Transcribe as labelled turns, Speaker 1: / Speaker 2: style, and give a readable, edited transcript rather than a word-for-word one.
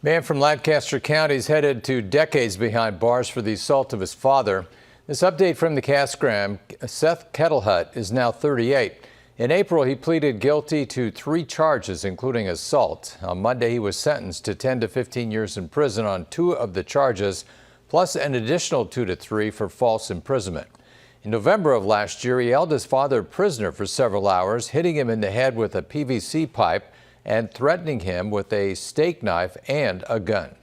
Speaker 1: Man from Lancaster County is headed to decades behind bars for the assault of his father. This update from the Cassgram, Seth Kettlehut is now 38. In April, he pleaded guilty to 3 charges, including assault. On Monday, he was sentenced to 10 to 15 years in prison on 2 of the charges, plus an additional 2 to 3 for false imprisonment. In November of last year, he held his father prisoner for several hours, hitting him in the head with a PVC pipe and threatening him with a steak knife and a gun.